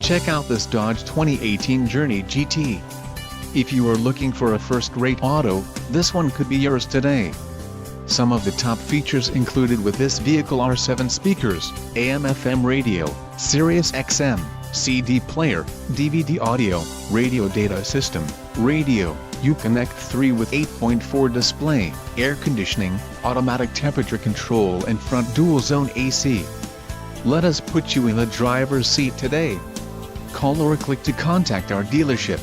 Check out this Dodge 2018 Journey GT. If you are looking for a first-rate auto, this one could be yours today. Some of the top features included with this vehicle are 7 speakers, AM/FM radio, Sirius XM, CD player, DVD audio, radio data system, radio, Uconnect 3 with 8.4 display, air conditioning, automatic temperature control and front dual-zone AC. Let us put you in the driver's seat today. Call or click to contact our dealership.